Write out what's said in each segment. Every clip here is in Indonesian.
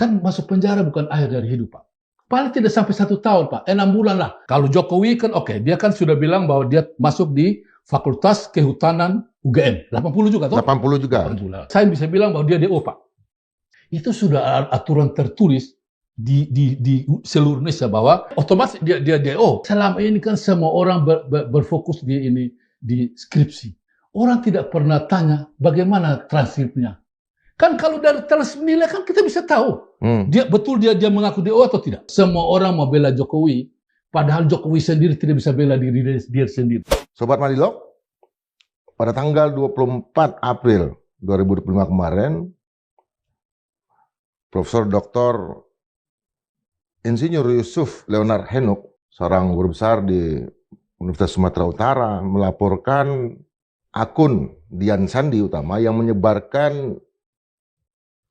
Kan masuk penjara bukan akhir dari hidup, Pak. Paling tidak sampai 1 tahun, Pak. 6 bulan lah. Kalau Jokowi kan oke, dia kan sudah bilang bahwa dia masuk di Fakultas Kehutanan UGM. 80 juga, toh? 80 juga. 80. Saya bisa bilang bahwa dia DO, Pak. Itu sudah aturan tertulis di seluruh Indonesia bahwa otomatis dia DO. Selama ini kan semua orang berfokus di skripsi. Orang tidak pernah tanya bagaimana transkripnya. Kan kalau dari transkrip nilai kan kita bisa tahu. Dia mengaku DO atau tidak. Semua orang mau bela Jokowi, padahal Jokowi sendiri tidak bisa bela diri dia sendiri. Sobat Madilog, pada tanggal 24 April 2025 kemarin, Profesor Dr. Insinyur Yusuf Leonard Henuk, seorang guru besar di Universitas Sumatera Utara, melaporkan akun Dian Sandi Utama yang menyebarkan,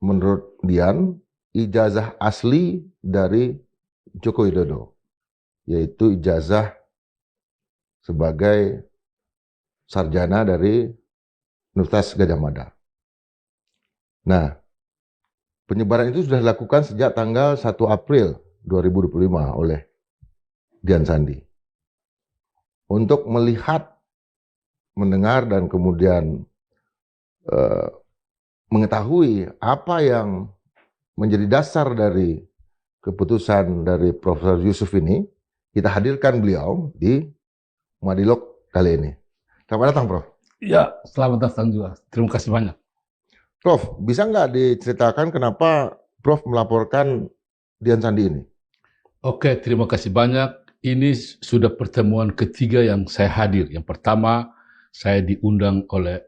menurut Dian, ijazah asli dari Joko Widodo, yaitu ijazah sebagai sarjana dari Universitas Gadjah Mada. Nah, penyebaran itu sudah dilakukan sejak tanggal 1 April 2025 oleh Dian Sandi. Untuk melihat, mendengar, dan kemudian mengetahui apa yang menjadi dasar dari keputusan dari Profesor Yusuf ini, kita hadirkan beliau di Madilog kali ini. Selamat datang, Prof. Ya, selamat datang juga. Terima kasih banyak. Prof, bisa nggak diceritakan kenapa Prof melaporkan Dian Sandi ini? Oke, terima kasih banyak. Ini sudah pertemuan ketiga yang saya hadir. Yang pertama, saya diundang oleh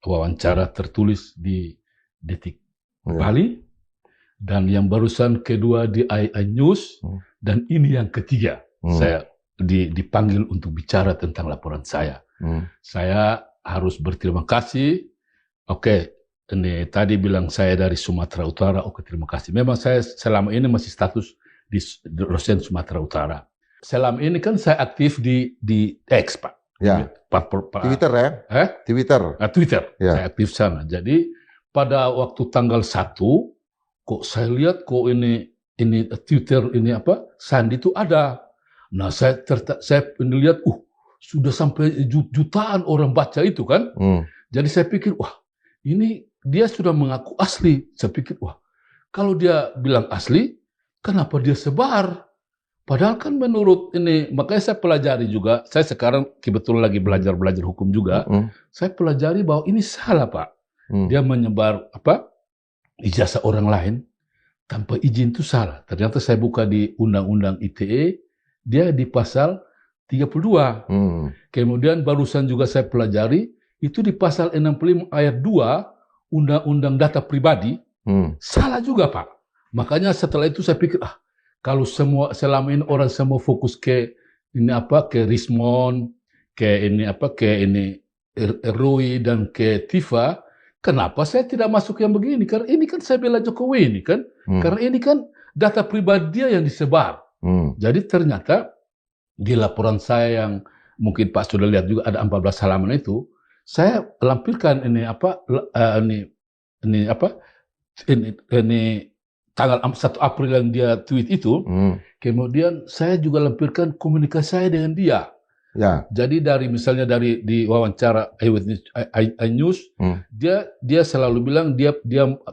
wawancara tertulis di Detik Bali, dan yang barusan kedua di iNews, dan ini yang ketiga. Saya dipanggil untuk bicara tentang laporan saya. Saya harus berterima kasih. Oke, ini tadi bilang saya dari Sumatera Utara. Oke, terima kasih. Memang saya selama ini masih status di dosen Sumatera Utara. Selama ini kan saya aktif di X, Pak. Ya. Twitter ya? Twitter. Twitter. Ya. Saya aktif sana. Jadi pada waktu tanggal 1, kok saya lihat kok ini Twitter ini Sandi itu ada. Nah, saya lihat sudah sampai jutaan orang baca itu kan. Jadi saya pikir, wah, ini dia sudah mengaku asli. Saya pikir, wah, kalau dia bilang asli, kenapa dia sebar? Padahal kan menurut ini, makanya saya pelajari juga. Saya sekarang kebetulan lagi belajar hukum juga. Saya pelajari bahwa ini salah, Pak. Dia menyebar ijazah orang lain tanpa izin itu salah. Ternyata saya buka di Undang-Undang ITE, dia di pasal 32. Kemudian barusan juga saya pelajari, itu di pasal 65 ayat 2 Undang-Undang Data Pribadi, salah juga, Pak. Makanya setelah itu saya pikir, kalau selama ini orang semua fokus ke Rismon, ke Rui dan ke Tifa, kenapa saya tidak masuk yang begini? Karena ini kan saya bela Jokowi ini kan. Karena ini kan data pribadi dia yang disebar. Jadi ternyata di laporan saya yang mungkin Pak sudah lihat juga ada 14 halaman itu, saya lampirkan ini tanggal 1 April yang dia tweet itu. Kemudian saya juga lampirkan komunikasi saya dengan dia. Ya. Jadi misalnya di wawancara iNews, dia selalu bilang dia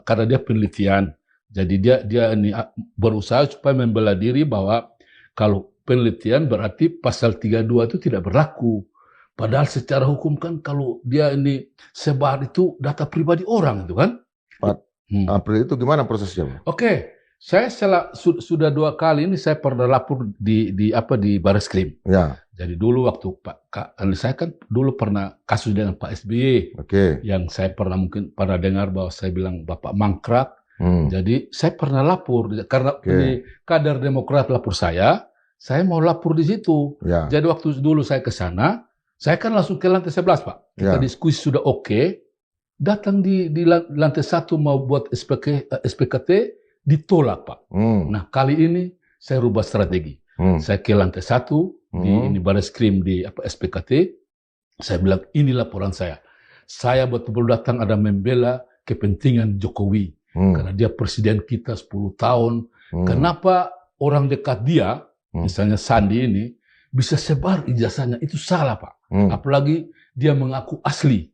karena dia penelitian. Jadi dia ini berusaha supaya membela diri bahwa kalau penelitian berarti pasal 32 itu tidak berlaku. Padahal secara hukum kan kalau dia ini sebar itu data pribadi orang itu kan. April itu gimana prosesnya? Oke, saya sudah 2 kali ini saya pernah lapor di Barreskrim. Ya. Jadi dulu waktu saya kan dulu pernah kasus dengan Pak SBY. Yang saya mungkin pernah dengar bahwa saya bilang Bapak mangkrak. Jadi saya pernah lapor karena di kader Demokrat lapor saya mau lapor di situ. Ya. Jadi waktu dulu saya ke sana, saya kan langsung ke lantai 11, Pak. Kita diskusi sudah oke. Datang di lantai 1 mau buat SPKT, ditolak, Pak. Nah, kali ini saya rubah strategi. Saya ke lantai 1, di Barreskrim di SPKT, saya bilang, ini laporan saya. Saya betul-betul datang ada membela kepentingan Jokowi. Karena dia presiden kita 10 tahun. Kenapa orang dekat dia, misalnya Sandi ini, bisa sebar ijazahnya? Itu salah, Pak. Apalagi dia mengaku asli.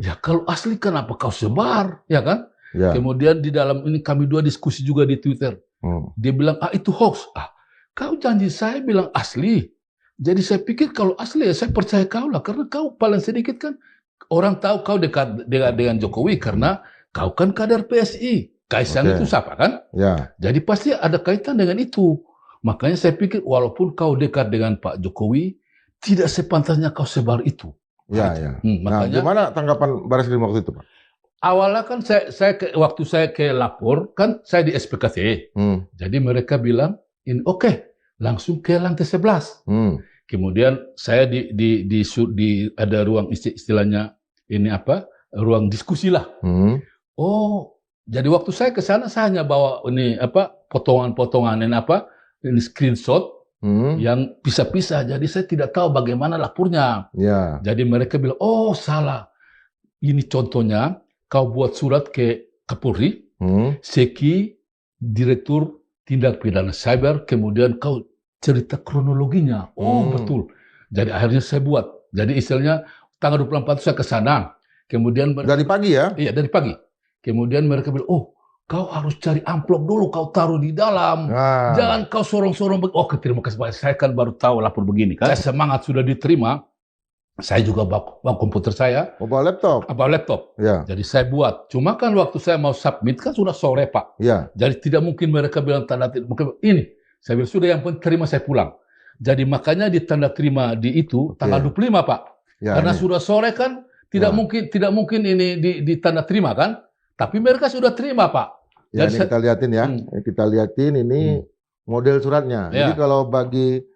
Ya kalau asli kenapa kau sebar, ya kan? Kemudian di dalam ini kami dua diskusi juga di Twitter. Dia bilang, itu hoax. Kau janji saya bilang asli. Jadi saya pikir kalau asli ya saya percaya kau lah. Karena kau paling sedikit kan orang tahu kau dekat dengan Jokowi karena kau kan kader PSI. Kaisang itu siapa kan? Jadi pasti ada kaitan dengan itu. Makanya saya pikir walaupun kau dekat dengan Pak Jokowi, tidak sepantasnya kau sebar itu. Nah, makanya, gimana tanggapan Baris Krim waktu itu, Pak? Awalnya kan waktu saya ke lapor, kan saya di SPKT. Jadi mereka bilang, ini oke, langsung ke lantai 11. Kemudian saya ada ruang istilahnya, ini apa, ruang diskusi lah. Jadi waktu saya ke sana, saya hanya bawa ini apa, potongan-potongan ini screenshot, yang pisah-pisah. Jadi saya tidak tahu bagaimana lapornya. Jadi mereka bilang, salah. Ini contohnya, kau buat surat ke Kapolri, Seki, Direktur Tindak Pidana Cyber, kemudian kau cerita kronologinya. Betul. Jadi akhirnya saya buat. Jadi istilahnya tanggal 24 saya ke sana. Kemudian dari pagi ya? Iya, dari pagi. Kemudian mereka bilang, kau harus cari amplop dulu, kau taruh di dalam. Jangan kau sorong-sorong. Terima kasih Pak. Saya kan baru tahu lapor begini kan. Saya semangat sudah diterima. Saya juga bawa komputer saya. Bawa laptop? Bawa laptop. Jadi saya buat. Cuma kan waktu saya mau submit kan sudah sore Pak. Jadi tidak mungkin mereka bilang tanda terima. Ini. Saya bilang sudah yang penting terima saya pulang. Jadi makanya di tanda terima di itu tanggal 25 Pak. Karena sudah sore kan tidak mungkin ini di tanda terima kan. Tapi mereka sudah terima, Pak. Ya, ini kita lihatin ya. Kita lihatin ini model suratnya. Jadi kalau bagi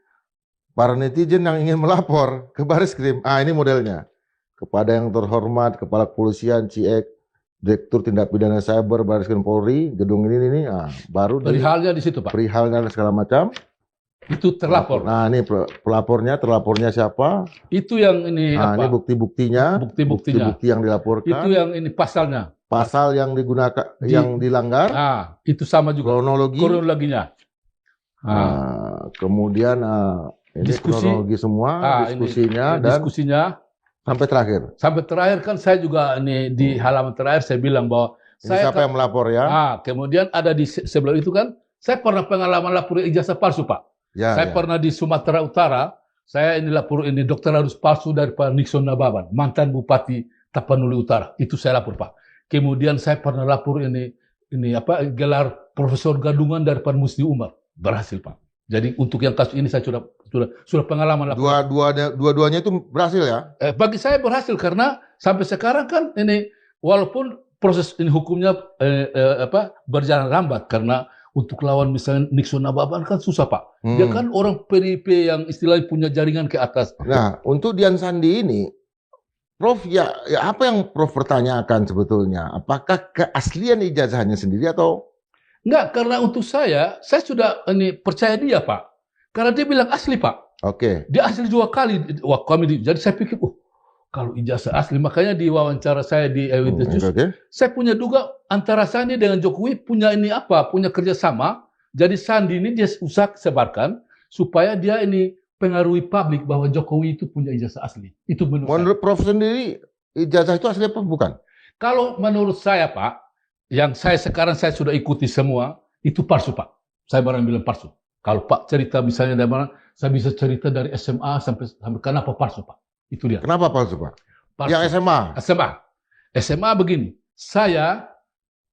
para netizen yang ingin melapor ke Baris Krim, ini modelnya. Kepada yang terhormat, Kepala Kepolisian, CIEK, Direktur Tindak Pidana Cyber, Baris Krim Polri, gedung ini, baru perihalnya di situ, Pak. Perihalnya segala macam. Itu terlapor. Nah, ini terlapornya siapa? Itu yang ini ini bukti-buktinya. Bukti yang dilaporkan. Itu yang ini pasalnya. Pasal yang digunakan, yang dilanggar. Itu sama juga. Kronologinya. Kemudian ini kronologi semua, diskusinya, sampai terakhir. Sampai terakhir kan saya juga ini di halaman terakhir saya bilang bahwa siapa yang melapor ya? Kemudian ada di sebelah itu kan, saya pernah pengalaman lapor ijazah palsu Pak. Saya pernah di Sumatera Utara, saya ini lapor ini dokter harus palsu dari Pak Nixon Nababan, mantan Bupati Tapanuli Utara. Itu saya lapor Pak. Kemudian saya pernah lapor ini gelar Profesor Gadungan dari Pak Musti Umar, berhasil Pak. Jadi untuk yang kasus ini saya sudah pengalaman lapor. Dua-duanya itu berhasil ya? Bagi saya berhasil karena sampai sekarang kan ini walaupun proses ini hukumnya berjalan lambat karena untuk lawan misalnya Nixon Nababan kan susah Pak. Dia kan orang PDIP yang istilahnya punya jaringan ke atas. Nah untuk Dian Sandi ini, Prof, ya apa yang Prof pertanyakan sebetulnya? Apakah keaslian ijazahnya sendiri atau? Enggak, karena untuk saya sudah percaya dia Pak. Karena dia bilang asli Pak. Dia asli 2 kali. Jadi saya pikir, kalau ijazah asli, makanya di wawancara saya di Eyewitness News, saya punya duga antara Sandi dengan Jokowi punya punya kerjasama. Jadi Sandi ini dia usah sebarkan supaya dia ini pengaruhi publik bahwa Jokowi itu punya ijazah asli. Itu menurut Prof sendiri ijazah itu asli apa bukan? Kalau menurut saya Pak, yang sekarang saya sudah ikuti semua itu palsu Pak. Saya barang bilang palsu. Kalau Pak cerita misalnya dari mana, saya bisa cerita dari SMA sampai kenapa palsu Pak? Itu dia. Kenapa palsu Pak? Palsu. Yang SMA begini. Saya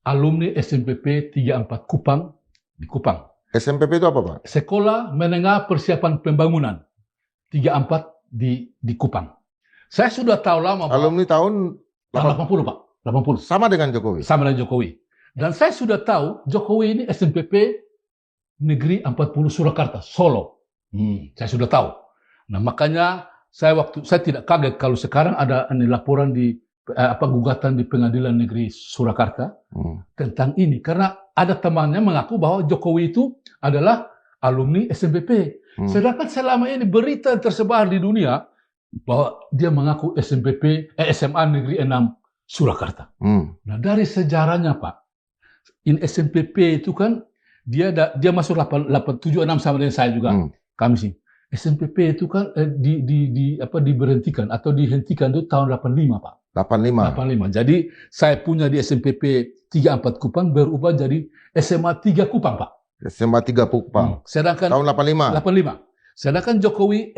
alumni SMPP 34 Kupang di Kupang. SMPP itu apa Pak? Sekolah Menengah Persiapan Pembangunan 34 di Kupang. Saya sudah tahu lama Pak. Alumni tahun 80 Pak. 80. Sama dengan Jokowi? Sama dengan Jokowi. Dan saya sudah tahu Jokowi ini SMPP Negeri 40 Surakarta, Solo. Saya sudah tahu. Nah makanya saya tidak kaget kalau sekarang ada laporan di gugatan di Pengadilan Negeri Surakarta tentang ini. Karena ada temannya mengaku bahwa Jokowi itu adalah alumni SMPP. Sedangkan selama ini berita tersebar di dunia bahwa dia mengaku SMA Negeri 6 Surakarta. Nah dari sejarahnya Pak, In SNPP itu kan dia masuk 876 sama dengan saya juga. Kami sih. SNPP itu kan diberhentikan atau dihentikan itu tahun 85, Pak. 85. Jadi saya punya di SNPP 34 Kupang berubah jadi SMA 3 Kupang, Pak. SMA 3 Kupang. Sedangkan tahun 85. Sedangkan Jokowi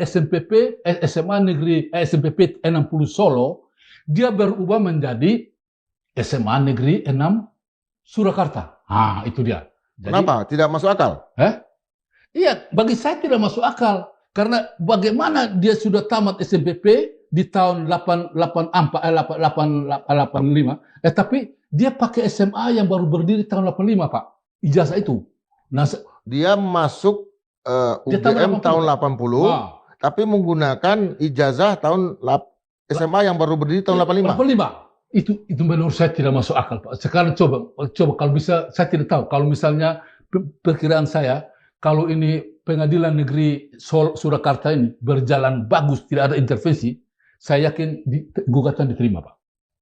SMA Negeri SNPP 60 Solo, dia berubah menjadi SMA Negeri 6 Surakarta. Itu dia. Jadi, kenapa? Tidak masuk akal? Iya, bagi saya tidak masuk akal. Karena bagaimana dia sudah tamat SNPP di tahun 85, tapi dia pakai SMA yang baru berdiri tahun 85, Pak. Ijazah itu. Nah, dia masuk UGM tahun 80, tapi menggunakan ijazah tahun SMA yang baru berdiri tahun 85. Itu menurut saya tidak masuk akal, Pak. Sekarang coba kalau bisa, saya tidak tahu. Kalau misalnya perkiraan saya, kalau ini pengadilan negeri Surakarta ini berjalan bagus, tidak ada intervensi, saya yakin gugatan diterima, Pak.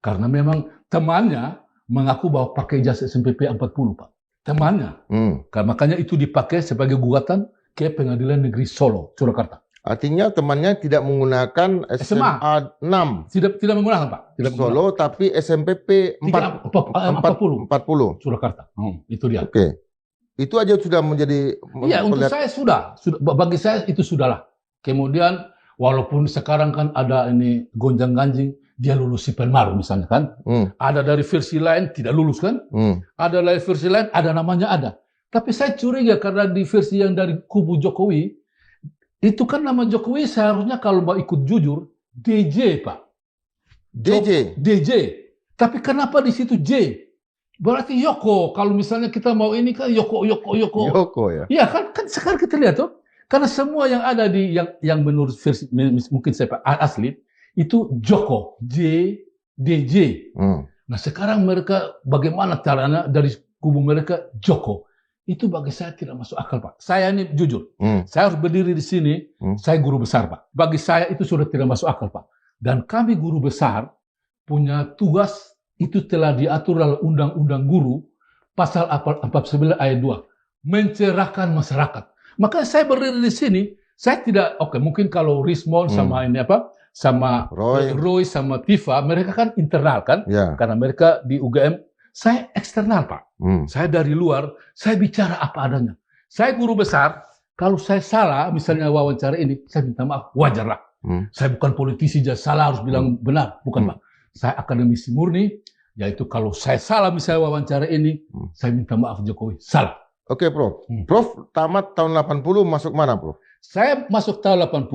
Karena memang temannya mengaku bahwa pakai ijazah SNPP 40, Pak. Temannya. Karena makanya itu dipakai sebagai gugatan ke pengadilan negeri Surakarta. Artinya temannya tidak menggunakan SMA 6. Tidak menggunakan, Pak. Solo, tapi SNPP 40. Surakarta. Itu dia. Oke. Itu aja sudah menjadi... Iya, untuk saya sudah. Bagi saya itu sudahlah. Kemudian, walaupun sekarang kan ada ini gonjang-ganjing, dia lulus si Penmaru misalnya kan. Ada dari versi lain tidak lulus kan. Ada dari versi lain, ada namanya ada. Tapi saya curiga karena di versi yang dari kubu Jokowi, itu kan nama Jokowi seharusnya kalau mau ikut jujur, DJ, Pak. DJ. Tapi kenapa di situ J? Berarti Yoko. Kalau misalnya kita mau ini kan Yoko. Yoko ya. Iya kan sekarang kita lihat tuh. Karena semua yang ada di yang menurut versi mungkin saya asli itu Joko, DJ. Nah sekarang mereka bagaimana caranya dari kubu mereka Joko? Itu bagi saya tidak masuk akal, Pak. Saya ini jujur, saya harus berdiri di sini. Saya guru besar, Pak. Bagi saya itu sudah tidak masuk akal, Pak. Dan kami guru besar punya tugas itu telah diatur dalam Undang-Undang Guru pasal 49 ayat 2, mencerahkan masyarakat. Maka saya berdiri di sini, saya tidak mungkin kalau Rismon sama sama Roy sama Tifa, mereka kan internal kan, karena mereka di UGM. Saya eksternal, Pak. Saya dari luar, saya bicara apa adanya. Saya guru besar, kalau saya salah, misalnya wawancara ini, saya minta maaf, wajarlah. Saya bukan politisi, jadi salah harus bilang benar, bukan, Pak. Saya akademisi murni, yaitu kalau saya salah misalnya wawancara ini, saya minta maaf Jokowi, salah. Oke, Prof. Prof tamat tahun 80 masuk mana, Prof? Saya masuk tahun 80,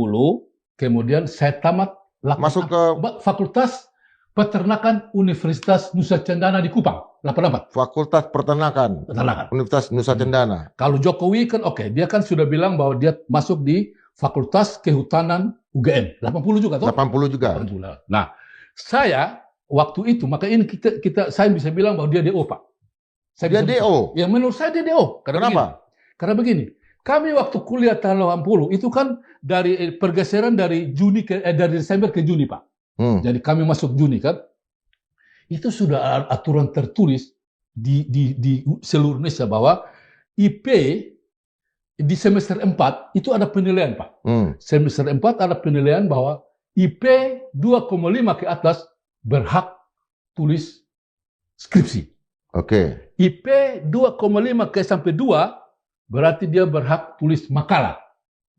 kemudian saya tamat masuk ke Fakultas Peternakan Universitas Nusa Cendana di Kupang, 88. Fakultas Peternakan. Universitas Nusa Cendana. Kalau Jokowi kan dia kan sudah bilang bahwa dia masuk di Fakultas Kehutanan UGM, 80 juga toh? 80 juga. 80. Nah, saya waktu itu, maka ini saya bisa bilang bahwa dia DO, Pak. Dia DO? Ya menurut saya dia DO. Kenapa? Karena begini, kami waktu kuliah tahun 80 itu kan dari pergeseran dari Desember ke Juni, Pak. Jadi kami masuk Juni kan, itu sudah aturan tertulis di seluruh Indonesia bahwa IP di semester 4 itu ada penilaian, Pak. Semester 4 ada penilaian bahwa IP 2,5 ke atas berhak tulis skripsi. Oke. IP 2,5 ke sampai 2 berarti dia berhak tulis makalah.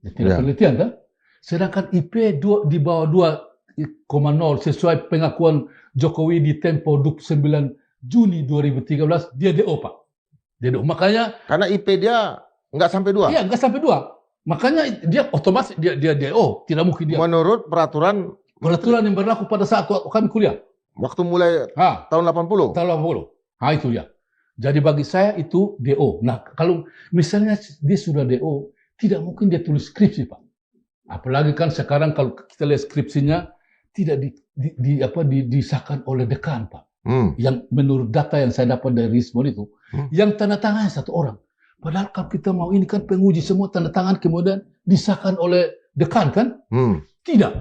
Tidak penelitian kan? Sedangkan IP di bawah 2,0 sesuai pengakuan Jokowi di Tempo 29 Juni 2013 dia DO, Pak. Dia DO. Makanya karena IP dia nggak sampai 2. Iya, nggak sampai 2. Makanya dia otomatis dia DO, tidak mungkin dia. Menurut peraturan yang berlaku pada saat kami kuliah. Waktu mulai tahun 80. Tahun 80. Itu dia. Jadi bagi saya itu DO. Nah, kalau misalnya dia sudah DO, tidak mungkin dia tulis skripsi, Pak. Apalagi kan sekarang kalau kita lihat skripsinya tidak disahkan oleh dekan, Pak. Yang menurut data yang saya dapat dari Rismon itu, yang tanda tangannya 1 orang. Padahal kalau kita mau ini kan penguji semua tanda tangan kemudian disahkan oleh dekan kan? Tidak.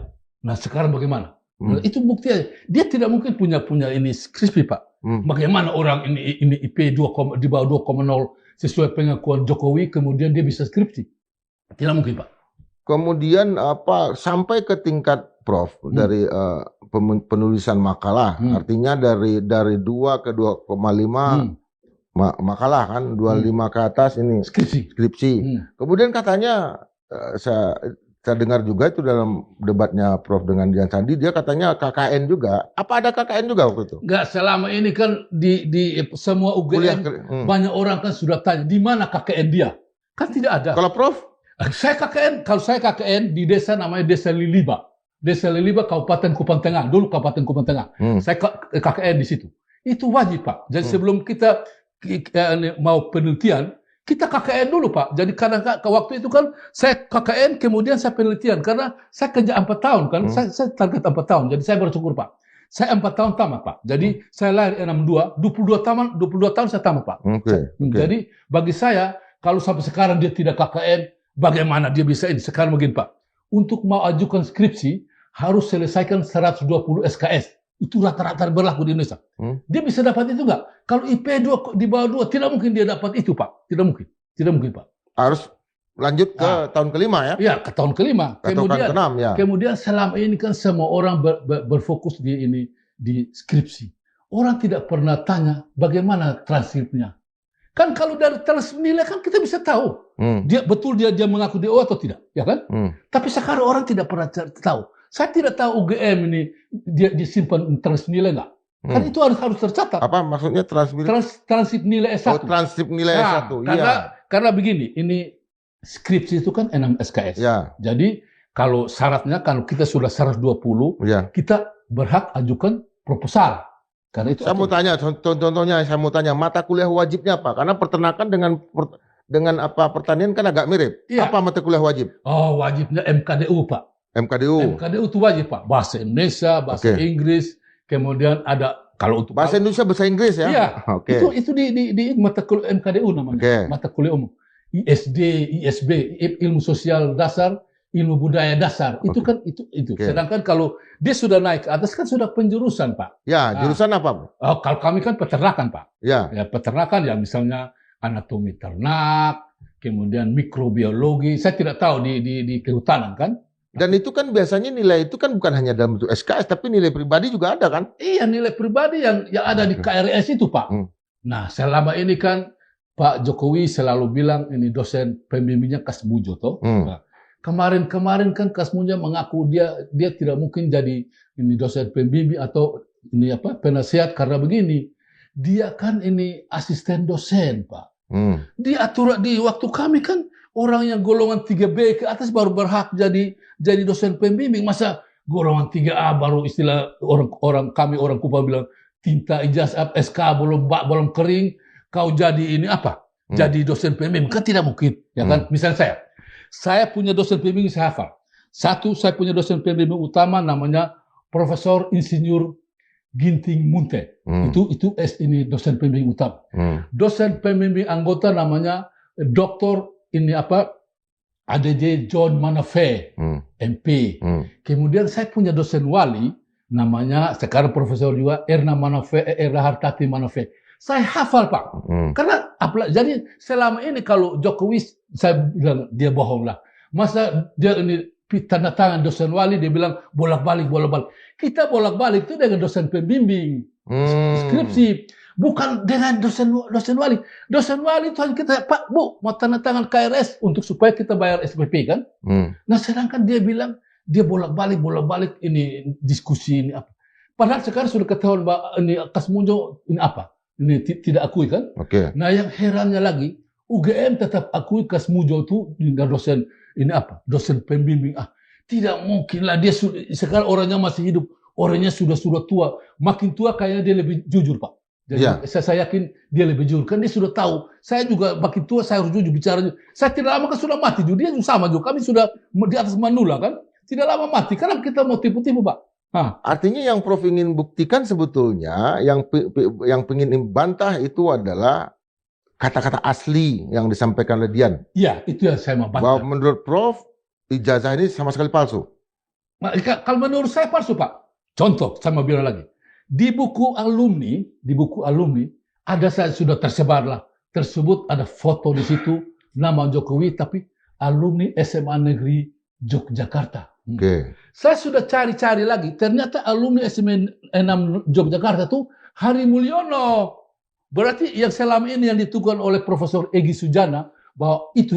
Nah sekarang bagaimana? Nah, itu bukti aja. Dia tidak mungkin punya ini skripsi, Pak. Bagaimana orang ini IP 2, di bawah 2,0 sesuai pengakuan Jokowi, kemudian dia bisa skripsi? Tidak mungkin, Pak. Kemudian sampai ke tingkat Prof dari penulisan makalah, artinya dari 2 ke 2,5 makalah kan, 25 ke atas ini skripsi. Kemudian katanya saya dengar juga itu dalam debatnya Prof dengan Dian Sandi, dia katanya KKN juga. Apa ada KKN juga waktu itu? Enggak, selama ini kan di semua UGM banyak orang kan sudah tanya, di mana KKN dia? Kan tidak ada. Kalau Prof? Kalau saya KKN di desa namanya Desa Liliba. Desa Liliba, Kabupaten Kupang Tengah. Dulu Kabupaten Kupang Tengah. Saya KKN di situ. Itu wajib, Pak. Jadi sebelum kita mau penelitian, kita KKN dulu, Pak. Jadi karena waktu itu kan saya KKN, kemudian saya penelitian. Karena saya kerja 4 tahun kan, saya target 4 tahun. Jadi saya bersyukur, Pak. Saya 4 tahun tamat, Pak. Jadi saya lahir 62, 22 tahun saya tamat, Pak. Jadi bagi saya, kalau sampai sekarang dia tidak KKN, bagaimana dia bisa ini? Sekarang begini, Pak. Untuk mau ajukan skripsi, harus selesaikan 120 SKS. Itu rata-rata berlaku di Indonesia. Dia bisa dapat itu nggak? Kalau IP 2 di bawah 2, tidak mungkin dia dapat itu, Pak. Tidak mungkin, Pak. Harus lanjut ke tahun kelima ya? Iya, ke tahun kelima. Kemudian ke-6 ya. Kemudian selama ini kan semua orang berfokus di skripsi. Orang tidak pernah tanya bagaimana transkripnya. Kan kalau dari transkrip nilai kan kita bisa tahu. Dia mengaku DO atau tidak, ya kan? Tapi sekarang orang tidak pernah tahu. Saya tidak tahu UGM ini dia simpan transkrip nilai nggak? Kan itu harus tercatat. Apa maksudnya transkrip? Transkrip nilai S1. Oh, transkrip nilai S1. Karena begini, ini skripsi itu kan 6 SKS. Ya. Jadi kalau syaratnya kalau kita sudah 120, kita berhak ajukan proposal. Karena itu saya mau tanya, contohnya saya mau tanya mata kuliah wajibnya apa? Karena peternakan dengan pertanian kan agak mirip. Iya. Apa mata kuliah wajib? Oh, wajibnya MKDU, Pak. MKDU itu wajib, Pak. Bahasa Indonesia, bahasa Inggris, kemudian ada kalau untuk bahasa Indonesia, bahasa Inggris ya. Iya. Itu di mata kuliah MKDU namanya. Mata kuliah umum. ISD, ISB, ilmu sosial dasar, ilmu budaya dasar. Itu kan itu. Sedangkan kalau dia sudah naik ke atas kan sudah penjurusan, Pak. Ya, jurusan apa? Oh, kalau kami kan peternakan, Pak. Ya, peternakan ya misalnya anatomi ternak, kemudian mikrobiologi. Saya tidak tahu di kehutanan kan. Dan itu kan biasanya nilai itu kan bukan hanya dalam bentuk SKS, tapi nilai pribadi juga ada kan? Iya, nilai pribadi yang ada di KRS itu, Pak. Nah, selama ini kan Pak Jokowi selalu bilang ini dosen pembimbingnya Kasmujo, toh. Nah, kemarin kan Kasmujo mengaku dia tidak mungkin jadi ini dosen pembimbing atau ini penasihat karena begini. Dia kan ini asisten dosen, Pak. Diatur di waktu kami kan orang yang golongan 3B ke atas baru berhak jadi dosen pembimbing. Masa golongan 3A baru istilah orang Kupang bilang tinta ijazah SK belum kering, kau jadi ini apa? Jadi dosen pembimbing. Kan tidak mungkin, ya kan? Misalnya saya punya dosen pembimbing saya hafal. Satu, saya punya dosen pembimbing utama namanya Profesor Insinyur Ginting Munte. Itu ini dosen pembimbing utama. Dosen pembimbing anggota namanya Dr. ADJ John Manafe, MP. Kemudian saya punya dosen wali, namanya sekarang profesor juga Erna Hartati Manafe. Saya hafal, Pak. Karena jadi selama ini kalau Jokowi, saya bilang dia bohong lah. Masa dia ini tanda tangan dosen wali, dia bilang bolak-balik. Kita bolak-balik itu dengan dosen pembimbing skripsi. Bukan dengan dosen wali. Dosen wali itu hanya kita, Pak, Bu, mau tanda tangan KRS untuk supaya kita bayar SPP kan. Nah, sedangkan dia bilang dia bolak-balik ini diskusi ini apa. Padahal sekarang sudah ketahuan bahwa ini Kasmujo ini apa? Ini tidak akui kan? Nah, yang herannya lagi, UGM tetap akui Kasmujo itu dosen ini apa? Dosen pembimbing. Tidak mungkin lah dia sekarang orangnya masih hidup, orangnya sudah tua. Makin tua kayaknya dia lebih jujur, Pak. Jadi saya yakin dia lebih jujur. Kan dia sudah tahu. Saya juga makin tua, saya harus jujur bicaranya. Saya tidak lama kan sudah mati. Dia juga sama juga. Kami sudah di atas manula kan. Tidak lama mati. Karena kita mau tipu-tipu, Pak. Artinya yang Prof ingin buktikan sebetulnya, yang ingin bantah itu adalah kata-kata asli yang disampaikan oleh Dian. Iya, itu yang saya mau bantah. Bahwa menurut Prof, ijazah ini sama sekali palsu. Kalau menurut saya palsu, Pak. Contoh, saya mau bilang lagi. Di buku alumni ada saya sudah tersebar lah. Tersebut ada foto di situ nama Jokowi tapi alumni SMA Negeri Yogyakarta. Oke. Saya sudah cari-cari lagi. Ternyata alumni SMA 6 Yogyakarta tuh Hari Mulyono. Berarti yang selama ini yang ditukan oleh Profesor Egy Sujana bahwa itu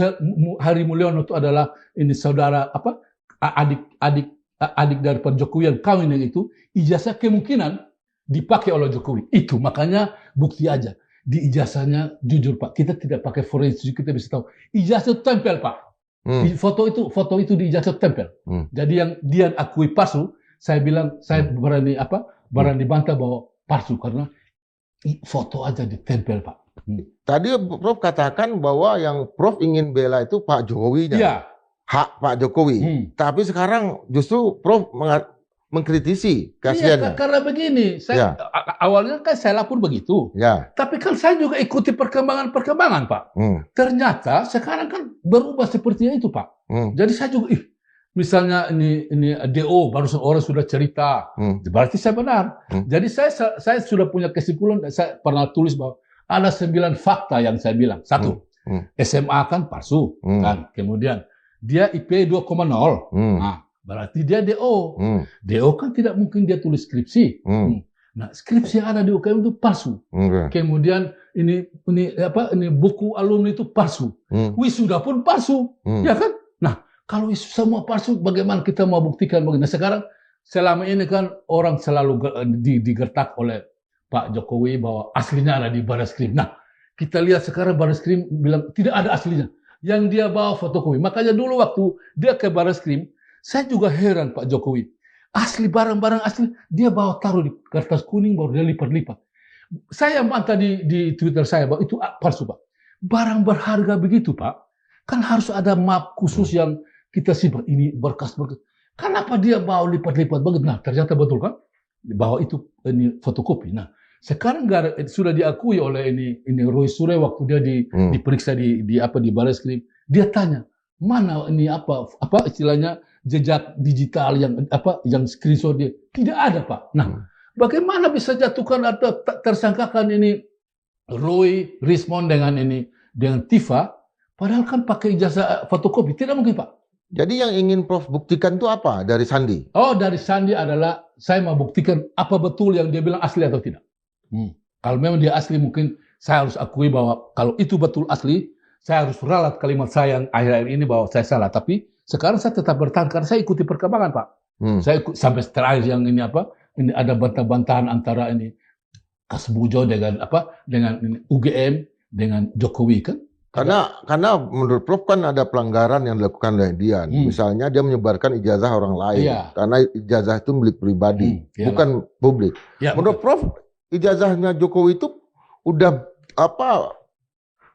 Hari Mulyono itu adalah ini saudara apa adik dari Pak Jokowi yang kawin dengan itu, ijazah kemungkinan dipakai oleh Jokowi. Itu makanya bukti aja. Di ijazahnya jujur Pak, kita tidak pakai forensik, kita bisa tahu. Ijazah itu tempel Pak. Di foto itu di ijazah tempel. Jadi yang dia akui palsu, saya bilang saya berani bantah bahwa palsu karena foto aja ditempel Pak. Tadi Prof katakan bahwa yang Prof ingin bela itu Pak Jokowi-nya. Iya. Hak Pak Jokowi. Tapi sekarang justru Prof mengkritisi kasihannya. Iya, karena begini, awalnya kan saya lapor begitu. Ya. Tapi kan saya juga ikuti perkembangan Pak. Ternyata sekarang kan berubah seperti itu Pak. Jadi saya juga, misalnya ini DO barusan orang sudah cerita, berarti saya benar. Jadi saya sudah punya kesimpulan, saya pernah tulis bahwa ada 9 fakta yang saya bilang. 1, SMA kan palsu, kan. Kemudian dia IP 2,0, nah, berarti dia DO. DO kan tidak mungkin dia tulis skripsi. Nah, skripsi yang ada di UKM itu palsu. Kemudian ini buku alumni itu palsu. Wisuda pun palsu, ya kan? Nah, kalau semua palsu, bagaimana kita mau buktikan? Nah, sekarang selama ini kan orang selalu digertak oleh Pak Jokowi bahwa aslinya ada di Barreskrim. Nah, kita lihat sekarang Barreskrim bilang tidak ada aslinya. Yang dia bawa fotokopi. Makanya dulu waktu dia ke Barreskrim, saya juga heran Pak Jokowi. Asli barang-barang asli, dia bawa taruh di kertas kuning, baru dia lipat-lipat. Saya bantah di Twitter saya bahwa itu palsu Pak. Barang berharga begitu Pak, kan harus ada map khusus yang kita simpan. Ini berkas-berkas. Kenapa dia bawa lipat-lipat begitu? Nah, ternyata betul kan? Bahwa itu ini fotokopi. Nah, sekarang sudah diakui oleh ini Roy Suryo waktu dia diperiksa di Barreskrim. Dia tanya, mana ini apa istilahnya jejak digital yang screenshot dia? Tidak ada Pak. Nah, bagaimana bisa jatuhkan atau tersangkakan ini Roy Rismond dengan Tifa, padahal kan pakai ijazah fotokopi? Tidak mungkin Pak. Jadi yang ingin Prof buktikan itu apa dari Sandi? Oh, dari Sandi adalah saya mau buktikan apa betul yang dia bilang asli atau tidak. Kalau memang dia asli, mungkin saya harus akui bahwa kalau itu betul asli, saya harus ralat kalimat saya yang akhir-akhir ini bahwa saya salah. Tapi sekarang saya tetap bertahan karena saya ikuti perkembangan Pak. Saya sampai terakhir yang ini ada bantah-bantahan antara ini Kasbujo dengan UGM dengan Jokowi kan. Karena menurut Prof kan ada pelanggaran yang dilakukan oleh Dian. Misalnya dia menyebarkan ijazah orang lain. Karena ijazah itu milik pribadi, bukan publik. Menurut Prof, ijazahnya Jokowi itu udah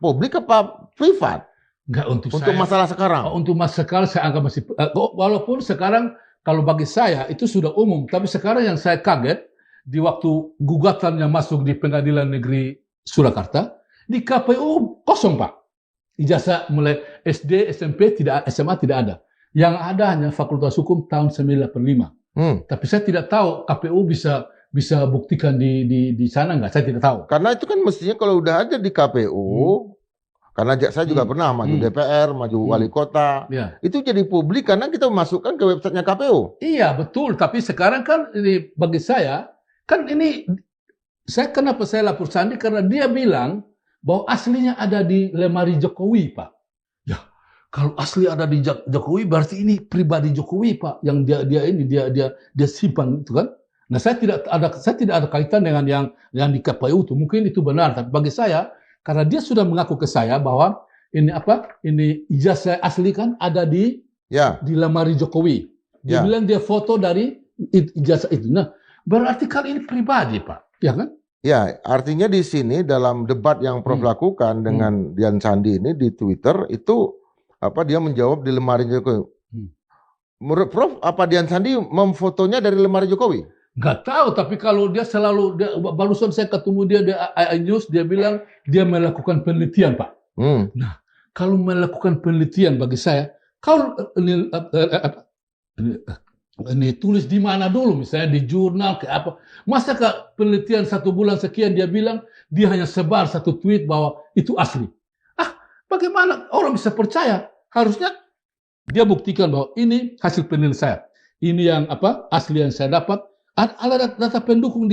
publik apa privat? Enggak, untuk saya, masalah sekarang. Untuk masalah sekarang saya anggap masih walaupun sekarang kalau bagi saya itu sudah umum, tapi sekarang yang saya kaget di waktu gugatannya masuk di Pengadilan Negeri Surakarta, di KPU kosong Pak. Ijazah mulai SD, SMP, SMA tidak ada. Yang ada hanya Fakultas Hukum tahun 1995. Tapi saya tidak tahu KPU bisa buktikan di sana nggak? Saya tidak tahu. Karena itu kan mestinya kalau udah ada di KPU, karena saya juga pernah maju DPR, maju wali kota, itu jadi publik karena kita masukkan ke websitenya KPU. Iya betul, tapi sekarang kan ini bagi saya kan kenapa saya lapor Sandi karena dia bilang bahwa aslinya ada di lemari Jokowi Pak. Ya kalau asli ada di Jokowi berarti ini pribadi Jokowi Pak yang dia simpan itu kan. Nah, saya tidak ada kaitan dengan yang di KPU itu. Mungkin itu benar, tapi bagi saya karena dia sudah mengaku ke saya bahwa ini ijazah asli kan ada di lemari Jokowi. Dia bilang dia foto dari ijazah itu. Nah, berarti kali ini pribadi Pak, ya kan? Ya, artinya di sini dalam debat yang Prof lakukan dengan Dian Sandi ini di Twitter itu dia menjawab di lemari Jokowi. Menurut Prof, apa Dian Sandi memfotonya dari lemari Jokowi? Nggak tahu, tapi kalau dia barusan saya ketemu dia di AI News, dia bilang dia melakukan penelitian Pak. Nah, kalau melakukan penelitian bagi saya, kalau ini tulis di mana dulu, misalnya di jurnal ke apa. Masa penelitian 1 bulan sekian dia bilang dia hanya sebar satu tweet bahwa itu asli. Bagaimana orang bisa percaya? Harusnya dia buktikan bahwa ini hasil penelitian saya. Ini yang asli yang saya dapat. Ada data pendukung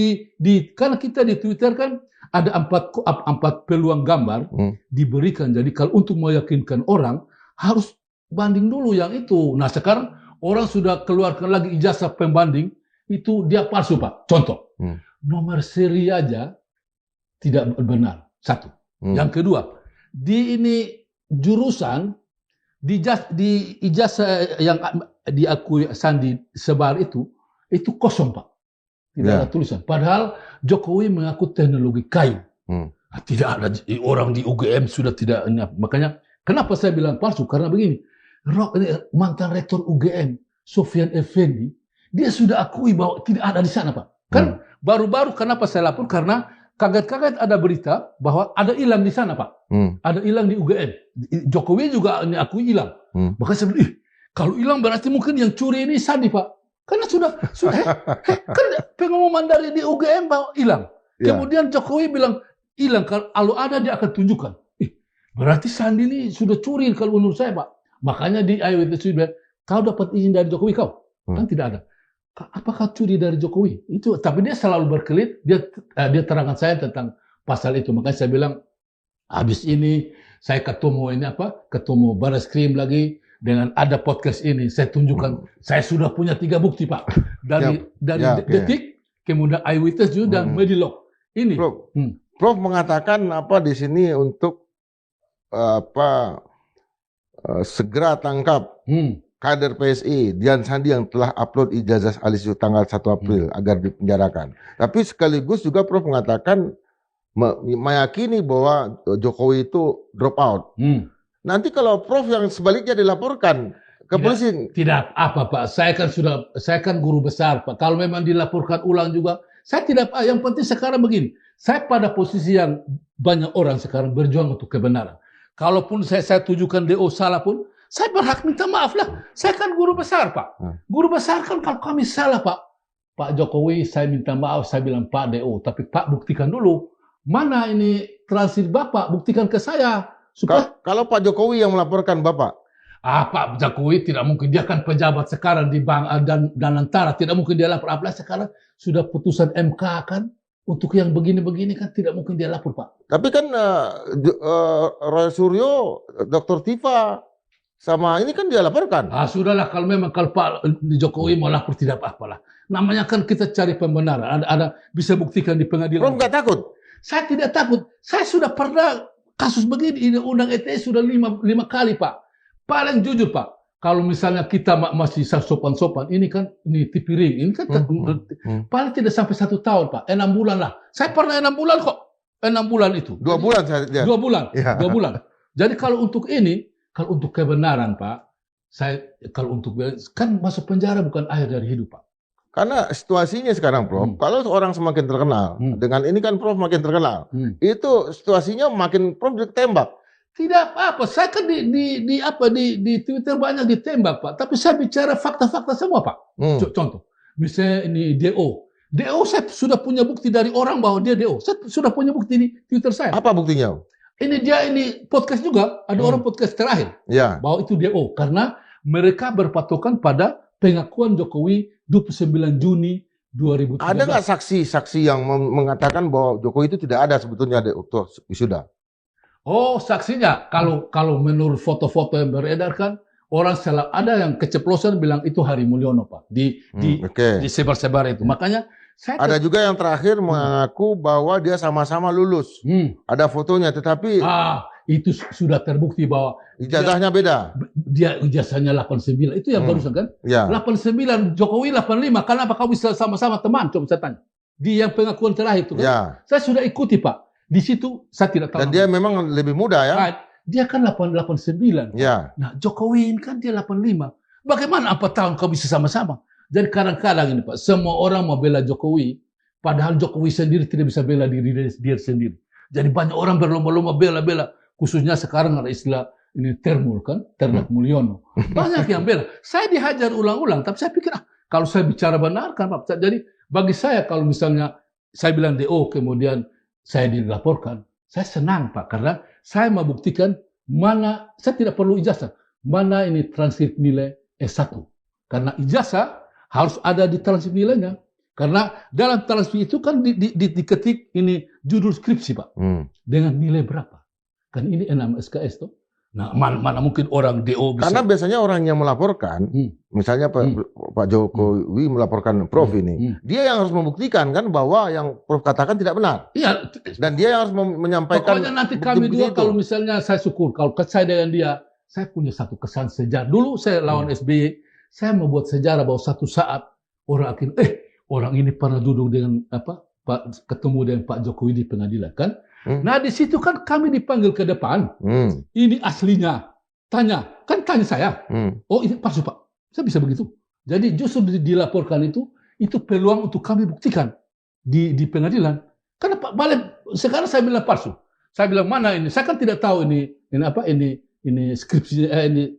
karena kita di Twitter kan ada 4 peluang gambar diberikan. Jadi kalau untuk meyakinkan orang harus banding dulu yang itu. Nah sekarang orang sudah keluarkan lagi ijazah pembanding, itu dia palsu Pak. Contoh, nomor seri aja tidak benar. 1. Yang kedua, di ini jurusan di ijazah yang diakui Sandi sebar itu kosong Pak. Tidak ada tulisan. Padahal Jokowi mengaku teknologi kayu. Tidak ada orang di UGM sudah tidak. Makanya kenapa saya bilang palsu? Karena begini. Mantan rektor UGM, Sofyan Effendi, dia sudah akui bahwa tidak ada di sana Pak. Kan baru-baru kenapa saya lapor? Karena kaget-kaget ada berita bahwa ada hilang di sana Pak. Ada hilang di UGM. Jokowi juga akui hilang. Makanya saya bilang, kalau hilang berarti mungkin yang curi ini Sandi Pak. Karena sudah kan pengumuman dari di UGM bahwa hilang. Kemudian Jokowi bilang hilang. Kalau ada dia akan tunjukkan. Berarti Sandi ini sudah curi kalau menurut saya Pak. Makanya di Eyewitness bilang, kau dapat izin dari Jokowi kau? Kan tidak ada. Apakah curi dari Jokowi? Itu, tapi dia selalu berkelit. Dia terangkan saya tentang pasal itu. Makanya saya bilang, habis ini saya ketemu ketemu Barreskrim lagi dengan ada podcast ini. Saya tunjukkan, saya sudah punya 3 bukti Pak. Dari Detik, kemudian Eyewitness juga dan Medilog. Ini. Prof mengatakan di sini untuk segera tangkap kader PSI Dian Sandi yang telah upload ijazah alisu tanggal 1 April agar dipenjarakan. Tapi sekaligus juga Prof mengatakan meyakini bahwa Jokowi itu drop out. Nanti kalau Prof yang sebaliknya dilaporkan ke polisi, tidak apa Pak. Saya kan guru besar Pak. Kalau memang dilaporkan ulang juga, saya tidak apa. Yang penting sekarang begini. Saya pada posisi yang banyak orang sekarang berjuang untuk kebenaran. Kalaupun saya tujukan DO salah pun, saya berhak minta maaf lah. Saya kan guru besar Pak. Guru besar kan kalau kami salah Pak. Pak Jokowi saya minta maaf, saya bilang Pak DO. Tapi Pak buktikan dulu. Mana ini transit Bapak, buktikan ke saya. Supaya... Kalau Pak Jokowi yang melaporkan Bapak? Pak Jokowi tidak mungkin. Dia kan pejabat sekarang di Bank dan Antara. Tidak mungkin dia lapor. Apalagi sekarang sudah putusan MK kan. Untuk yang begini-begini kan tidak mungkin dia lapor Pak. Tapi kan Roy Suryo, Dr. Tifa, sama ini kan dia laporkan. Sudahlah kalau memang kalau Pak Jokowi mau lapor tidak apa-apa lah. Namanya kan kita cari pembenaran. Ada bisa buktikan di pengadilan. Prof nggak takut? Saya tidak takut. Saya sudah pernah kasus begini. Undang ITE sudah 5 kali Pak. Paling jujur Pak. Kalau misalnya kita masih sopan-sopan, ini kan ini TV ring, ini kan paling tidak sampai 1 tahun Pak, 6 bulan lah. Saya pernah 6 bulan kok, 6 bulan itu. 2 bulan saja. 2 bulan, 2 bulan. Jadi kalau untuk ini, kalau untuk kebenaran Pak, kalau untuk kan masuk penjara bukan akhir dari hidup Pak. Karena situasinya sekarang Prof, kalau orang semakin terkenal, dengan ini kan Prof makin terkenal, itu situasinya makin Prof ditembak. Tidak apa-apa, saya kan di Twitter banyak ditembak Pak, tapi saya bicara fakta-fakta semua Pak. Contoh, misalnya ini DO saya sudah punya bukti dari orang bahwa dia DO. Saya sudah punya bukti di Twitter saya. Apa buktinya? Ini podcast juga, ada orang podcast terakhir bahwa itu DO karena mereka berpatokan pada pengakuan Jokowi 29 Juni 2013. Ada nggak saksi-saksi yang mengatakan bahwa Jokowi itu tidak ada sebetulnya DO wisuda? Oh, saksinya kalau menurut foto-foto yang beredar kan orang ada yang keceplosan bilang itu Hari Mulyono Pak di sebar-sebar itu. Makanya ada juga yang terakhir mengaku bahwa dia sama-sama lulus. Ada fotonya, tetapi itu sudah terbukti bahwa ijazahnya beda. Dia ijazahnya 89. Itu yang barusan kan? 89, Jokowi 85. Kenapa kau bisa sama-sama teman? Coba saya tanya. Di yang pengakuan terakhir itu kan? Saya sudah ikuti Pak. Di situ saya tidak tahu. Dan dia memang lebih muda ya? Dia kan 89. Nah Jokowi kan dia 85. Bagaimana 4 tahun kau bisa sama-sama? Jadi kadang-kadang ini Pak, semua orang mau bela Jokowi, padahal Jokowi sendiri tidak bisa bela diri dia sendiri. Jadi banyak orang berlomba-lomba bela-bela. Khususnya sekarang ada istilah ini Termul kan, Ternak Mulyono. Banyak yang bela. Saya dihajar ulang-ulang, tapi saya pikir Kalau saya bicara benar kan Pak. Jadi bagi saya kalau misalnya saya bilang DO kemudian saya dilaporkan, saya senang Pak karena saya membuktikan mana saya tidak perlu ijazah, mana ini transkrip nilai S1. Karena ijazah harus ada di transkrip nilainya. Karena dalam transkrip itu kan diketik ini judul skripsi Pak. Dengan nilai berapa? Kan ini 6 SKS tuh. Nah, mana mungkin orang DO bisa. Karena biasanya orang yang melaporkan, misalnya Pak Jokowi melaporkan Prof ini, dia yang harus membuktikan kan bahwa yang Prof katakan tidak benar. Iya. Dan dia yang harus menyampaikan. Pokoknya nanti kami dua kalau misalnya saya syukur, kalau saya dengan dia, saya punya satu kesan sejarah. Dulu saya lawan SBY, saya membuat sejarah bahwa satu saat orang akan, orang ini pernah duduk dengan ketemu dengan Pak Jokowi di pengadilan kan. Nah di situ kan kami dipanggil ke depan. Ini aslinya. Tanya saya. Oh ini palsu Pak. Saya bisa begitu. Jadi justru dilaporkan itu peluang untuk kami buktikan di pengadilan. Karena Pak Balik sekarang saya bilang palsu. Saya bilang mana ini? Saya kan tidak tahu ini skripsi ini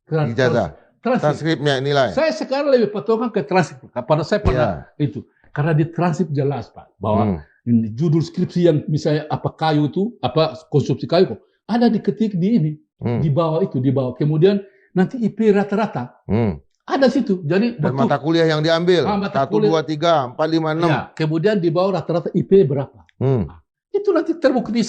transkripnya nilai. Saya sekarang lebih patokan ke transkrip. Pada saya pernah itu. Karena di transkrip jelas Pak bahwa judul skripsi yang misalnya kayu itu, konstruksi kayu kok ada diketik di ini, di bawah itu, di bawah. Kemudian nanti IP rata-rata ada situ. Jadi dan mata kuliah yang diambil 1, 2, 3, 4, 5, 6. Ya, kemudian di bawah rata-rata IP berapa? Itu nanti terbukti di sana.